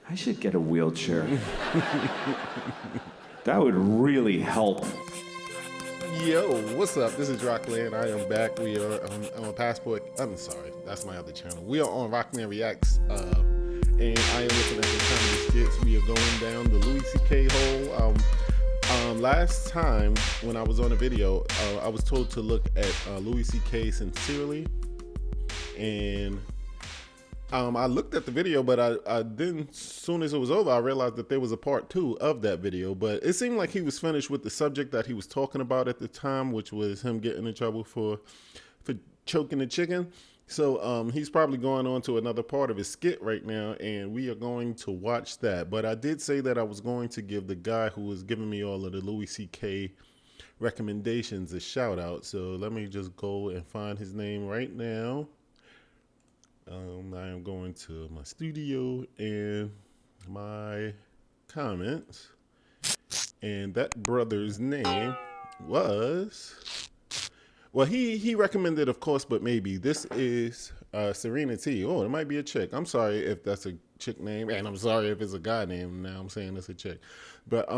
I should get a wheelchair. That would really help. Yo, what's up? This is Roklan. I am back. We are on Passport. I'm sorry, that's my other channel. We are on Roklan Reacts, and I am looking at some comedy skits. We are going down the Louis C.K. hole. Last time when I was on a video, I was told to look at Louis C.K. Sincerely, and I looked at the video, but I didn't. As soon as it was over, I realized that there was a part 2 of that video. But it seemed like he was finished with the subject that he was talking about at the time, which was him getting in trouble for choking the chicken. So he's probably going on to another part of his skit right now, and we are going to watch that. But I did say that I was going to give the guy who was giving me all of the Louis C.K. recommendations a shout out. So let me just go and find his name right now. I am going to my studio and my comments, and that brother's name was, well, he recommended, of course, but maybe. This is Serena T. Oh, it might be a chick. I'm sorry if that's a chick name, and I'm sorry if it's a guy name. Now I'm saying it's a chick, but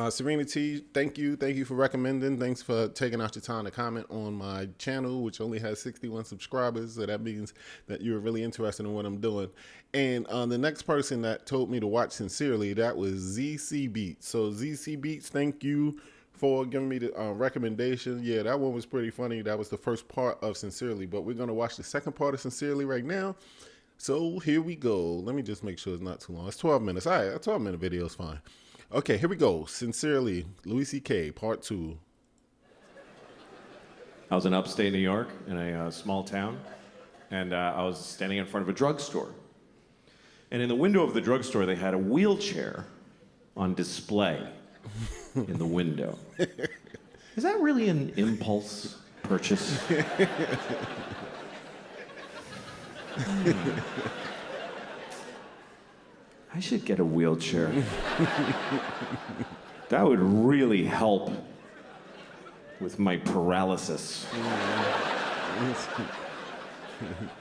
Serena T, thank you for recommending. Thanks for taking out your time to comment on my channel, which only has 61 subscribers. So that means that you're really interested in what I'm doing. And the next person that told me to watch Sincerely, that was ZC Beats. So ZC Beats, thank you for giving me the recommendation. Yeah, that one was pretty funny. That was the first part of Sincerely, but we're gonna watch the second part of Sincerely right now. So here we go. Let me just make sure it's not too long. It's 12 minutes. All right, a 12-minute video is fine. Okay, here we go. Sincerely, Louis C.K., part 2. I was in upstate New York in a small town, and I was standing in front of a drugstore. And in the window of the drugstore, they had a wheelchair on display in the window. Is that really an impulse purchase? I should get a wheelchair. That would really help with my paralysis.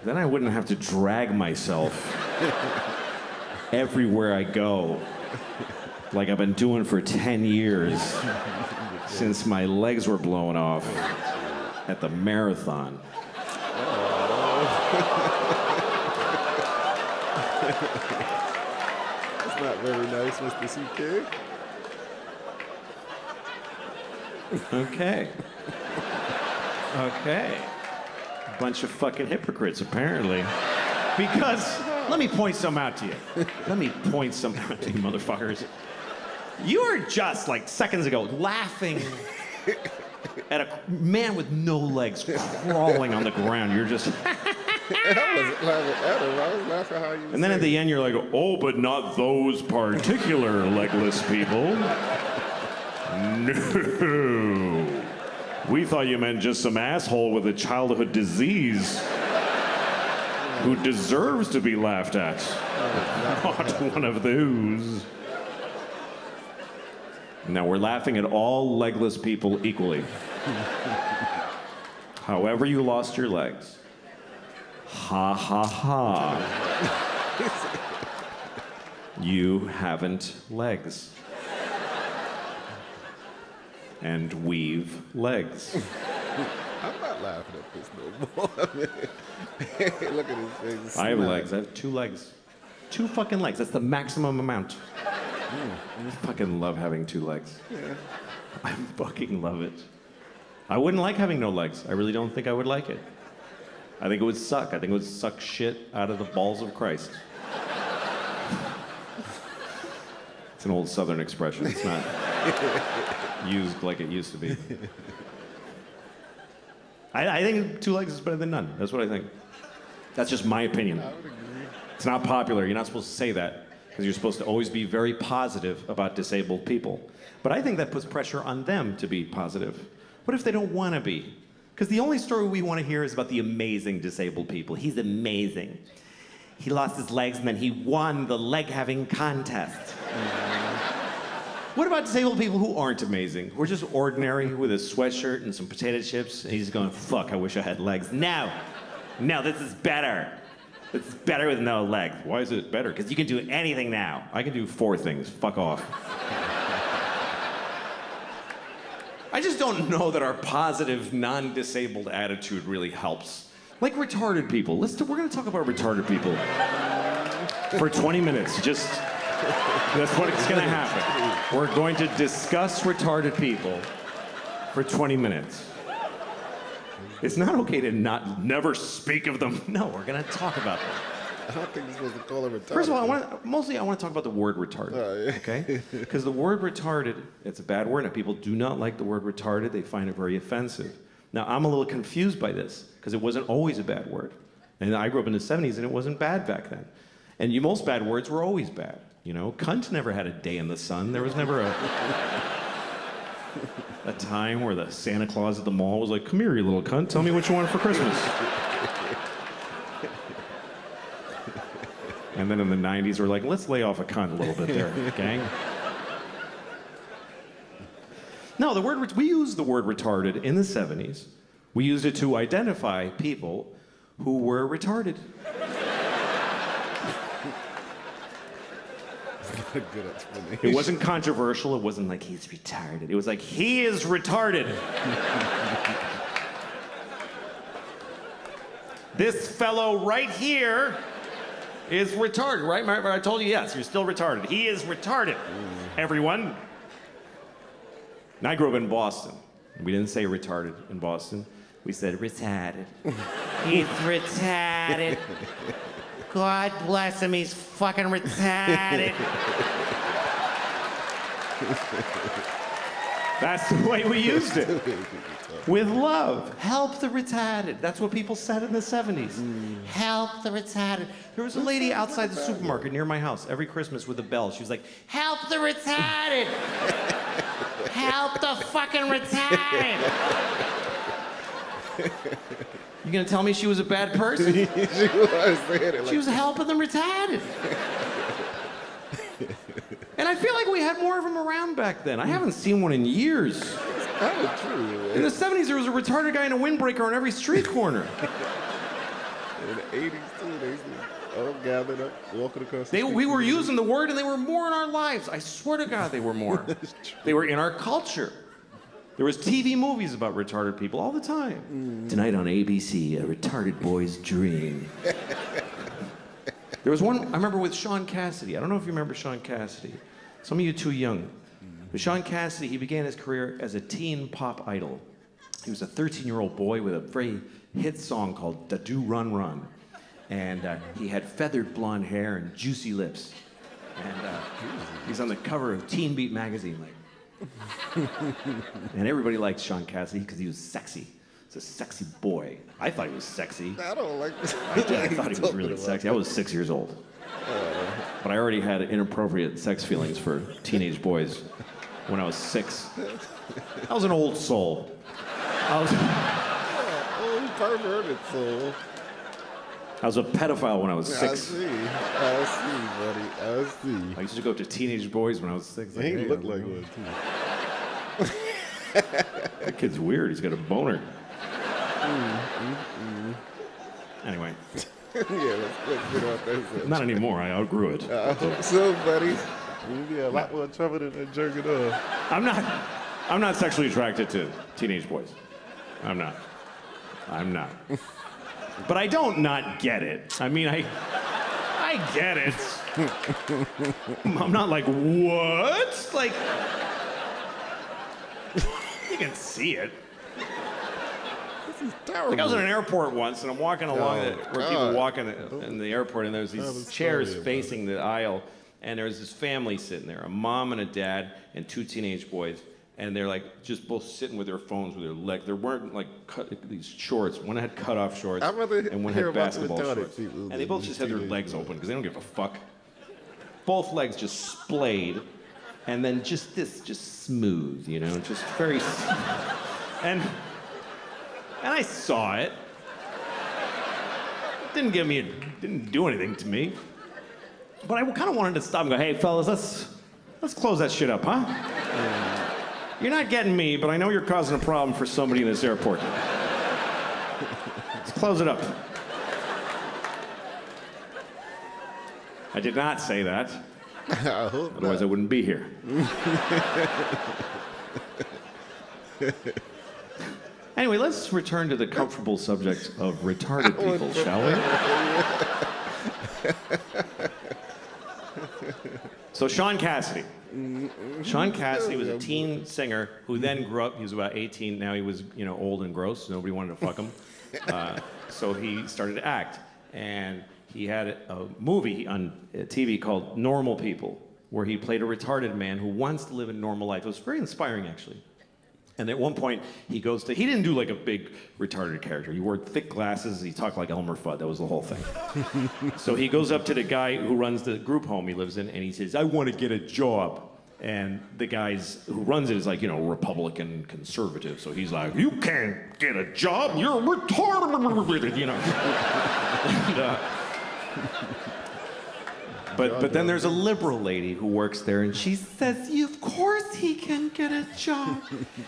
Then I wouldn't have to drag myself everywhere I go, like I've been doing for 10 years since my legs were blown off at the marathon. Not very nice, Mr. C.K. Okay. Okay. Bunch of fucking hypocrites, apparently. Because, let me point some out to you. Let me point some out to you, motherfuckers. You were just, like, seconds ago, laughing at a man with no legs crawling on the ground. You're just... I wasn't laughing at him. I was laughing how you. And then at the end, you're like, oh, but not those particular legless people. No. We thought you meant just some asshole with a childhood disease who deserves to be laughed at. Not one of those. Now, we're laughing at all legless people equally. However you lost your legs. Ha ha ha. You haven't legs. And we've legs. I'm not laughing at this no more. Look at his face. I have legs. I have 2 legs. 2 fucking legs. That's the maximum amount. I fucking love having 2 legs. Yeah. I fucking love it. I wouldn't like having no legs. I really don't think I would like it. I think it would suck. I think it would suck shit out of the balls of Christ. It's an old Southern expression. It's not used like it used to be. I think 2 legs is better than none. That's what I think. That's just my opinion. I would agree. It's not popular. You're not supposed to say that because you're supposed to always be very positive about disabled people. But I think that puts pressure on them to be positive. What if they don't want to be? Because the only story we want to hear is about the amazing disabled people. He's amazing. He lost his legs and then he won the leg-having contest. What about disabled people who aren't amazing? Who are just ordinary with a sweatshirt and some potato chips, and he's going, fuck, I wish I had legs. Now, No, this is better. This is better with no legs. Why is it better? Because you can do anything now. I can do 4 things. Fuck off. I just don't know that our positive, non-disabled attitude really helps. Like retarded people. We're going to talk about retarded people for 20 minutes. That's what's going to happen. We're going to discuss retarded people for 20 minutes. It's not okay to never speak of them. No, we're going to talk about them. I don't think you're supposed to call it retarded. First of all, I want to talk about the word retarded, okay? Because the word retarded, it's a bad word, and people do not like the word retarded. They find it very offensive. Now, I'm a little confused by this, because it wasn't always a bad word. And I grew up in the 70s, and it wasn't bad back then. And most bad words were always bad. You know, cunt never had a day in the sun. There was never a time where the Santa Claus at the mall was like, come here, you little cunt, tell me what you want for Christmas. And then in the 90s, we're like, let's lay off a cunt a little bit there, gang. No, we used the word retarded in the 70s. We used it to identify people who were retarded. Good explanation. It wasn't controversial. It wasn't like, he's retarded. It was like, he is retarded. This fellow right here is retarded, right? I told you, yes, you're still retarded. He is retarded, everyone. And I grew up in Boston. We didn't say retarded in Boston. We said retarded. He's retarded. God bless him, he's fucking retarded. That's the way we used it. With love. Help the retarded. That's what people said in the 70s. Help the retarded. There was a lady outside the supermarket near my house every Christmas with a bell. She was like, help the retarded. Help the fucking retarded. You gonna tell me she was a bad person? She was helping the retarded. And I feel like we had more of them around back then. I haven't seen one in years. It's kind of true, man. In the 70s, there was a retarded guy in a windbreaker on every street corner. In the 80s, too, they used to all gathered up, walking across the street. We were using the word, and they were more in our lives. I swear to God, they were more. They were in our culture. There was TV movies about retarded people all the time. Tonight on ABC, a retarded boy's dream. There was one, I remember with Sean Cassidy. I don't know if you remember Sean Cassidy. Some of you too young. But Sean Cassidy, he began his career as a teen pop idol. He was a 13-year-old boy with a very hit song called Da Do Run Run. And he had feathered blonde hair and juicy lips. And he's on the cover of Teen Beat magazine, like. And everybody liked Sean Cassidy because he was sexy. He's a sexy boy. I thought he was sexy. I don't like this. I thought he was really sexy. I was 6 years old. But I already had inappropriate sex feelings for teenage boys when I was 6. I was an old soul. Old perverted soul. I was a pedophile when I was 6. I see, buddy. I see. I used to go up to teenage boys when I was 6. He looked like one, too. That kid's weird. He's got a boner. Anyway. Yeah, let's get off that. Not anymore. I outgrew it. So, buddy, you'd be a lot more trouble than jerking off. I'm not sexually attracted to teenage boys. I'm not. But I don't not get it. I mean, I get it. I'm not like, what? Like, you can see it. This is terrible. Like I was at an airport once, and I'm walking along where people walk in the airport, and there's these chairs facing the aisle, and there's this family sitting there, a mom and a dad and 2 teenage boys, and they're like just both sitting with their phones with their legs. They're wearing like these shorts. One had cut off shorts, and one had basketball shorts. And they both just had their legs open because they don't give a fuck. Both legs just splayed, and then just smooth, you know, just very. And I saw it. Didn't do anything to me. But I kind of wanted to stop and go, hey, fellas, let's close that shit up, huh? You're not getting me, but I know you're causing a problem for somebody in this airport. Let's close it up. I did not say that. I hope Otherwise, I wouldn't be here. Anyway, let's return to the comfortable subject of retarded people, shall we? So Sean Cassidy. Sean Cassidy was a teen singer who then grew up. He was about 18. Now he was, old and gross. Nobody wanted to fuck him. So he started to act. And he had a movie on TV called Normal People, where he played a retarded man who wants to live a normal life. It was very inspiring, actually. And at one point, he didn't do like a big retarded character. He wore thick glasses. He talked like Elmer Fudd. That was the whole thing. So he goes up to the guy who runs the group home he lives in, and he says, I want to get a job. And the guys who runs it is like, Republican conservative. So he's like, you can't get a job. You're retarded, And, But then there's a liberal lady who works there, and she says, of course he can get a job.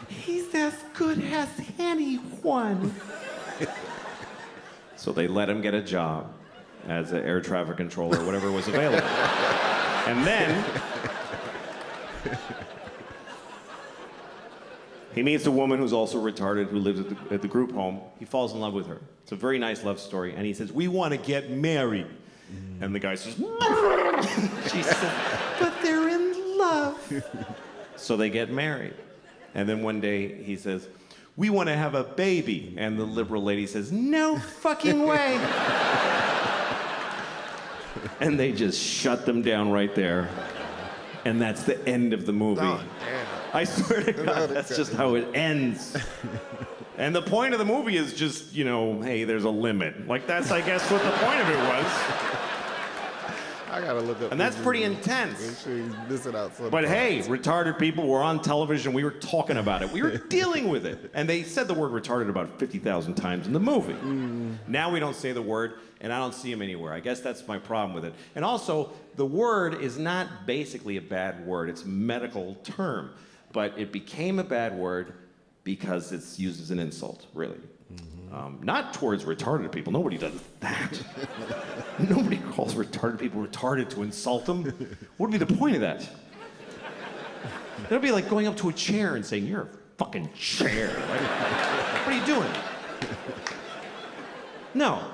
He's as good as anyone. So they let him get a job as an air traffic controller or whatever was available. And then he meets a woman who's also retarded who lives at the group home. He falls in love with her. It's a very nice love story. And he says, we want to get married. And the guy says, she says, but they're in love. So they get married. And then one day he says, we want to have a baby. And the liberal lady says, no fucking way. And they just shut them down right there. And that's the end of the movie. Oh, damn. I swear to God, that's just how it ends. And the point of the movie is just, hey, there's a limit. Like, that's, I guess, what the point of it was. I gotta look up. And that's pretty intense. Make sure you miss it out. But hey, retarded people were on television. We were talking about it. We were dealing with it. And they said the word retarded about 50,000 times in the movie. Now we don't say the word, and I don't see them anywhere. I guess that's my problem with it. And also, the word is not basically a bad word. It's a medical term. But it became a bad word because it's used as an insult, really. Not towards retarded people. Nobody does that. Nobody calls retarded people retarded to insult them. What would be the point of that? That'd be like going up to a chair and saying, you're a fucking chair. Like, what are you doing? No.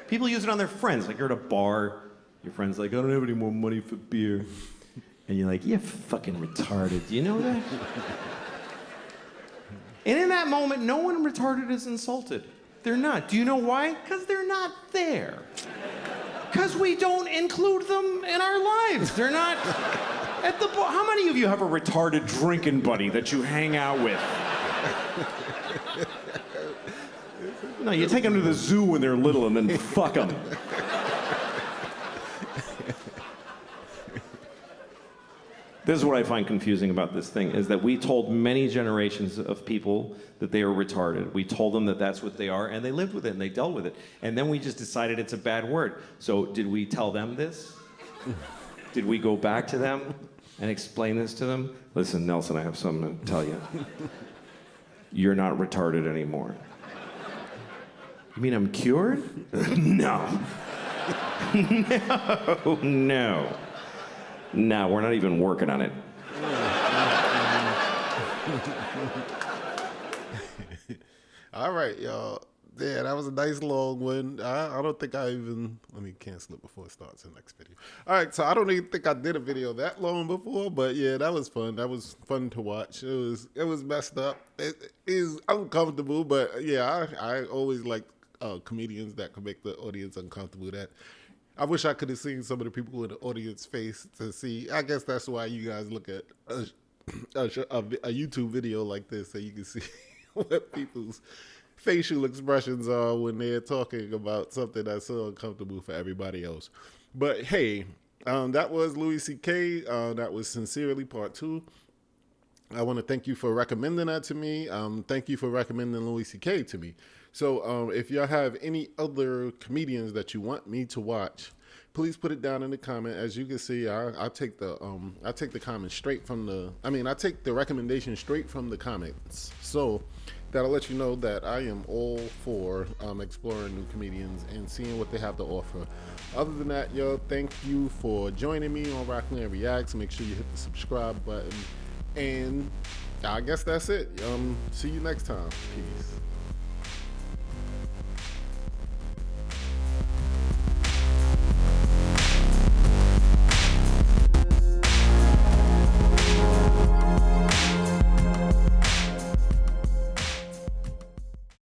People use it on their friends. Like, you're at a bar, your friend's like, I don't have any more money for beer. And you're like, you're fucking retarded. Do you know that? And in that moment, no one retarded is insulted. They're not. Do you know why? Because they're not there. Because we don't include them in our lives. They're not at the bar. How many of you have a retarded drinking buddy that you hang out with? No, you take them to the zoo when they're little and then fuck them. This is what I find confusing about this thing, is that we told many generations of people that they were retarded. We told them that that's what they are, and they lived with it, and they dealt with it. And then we just decided it's a bad word. So did we tell them this? Did we go back to them and explain this to them? Listen, Nelson, I have something to tell you. You're not retarded anymore. You mean I'm cured? No. No. No, we're not even working on it. All right, y'all. Yeah, that was a nice long one. I don't think let me cancel it before it starts the next video. All right, so I don't even think I did a video that long before, but yeah, that was fun. That was fun to watch. It was messed up. It is uncomfortable, but yeah, I always like comedians that can make the audience uncomfortable. I wish I could have seen some of the people in the audience face to see. I guess that's why you guys look at a YouTube video like this, so you can see what people's facial expressions are when they're talking about something that's so uncomfortable for everybody else. But hey, that was Louis C.K. That was Sincerely Part 2. I want to thank you for recommending that to me. Thank you for recommending Louis C.K. to me. So if y'all have any other comedians that you want me to watch, please put it down in the comment. As you can see, I take the comments straight from I take the recommendation straight from the comments. So that'll let you know that I am all for exploring new comedians and seeing what they have to offer. Other than that, yo, thank you for joining me on Roklan Reacts. Make sure you hit the subscribe button. And I guess that's it. See you next time. Peace.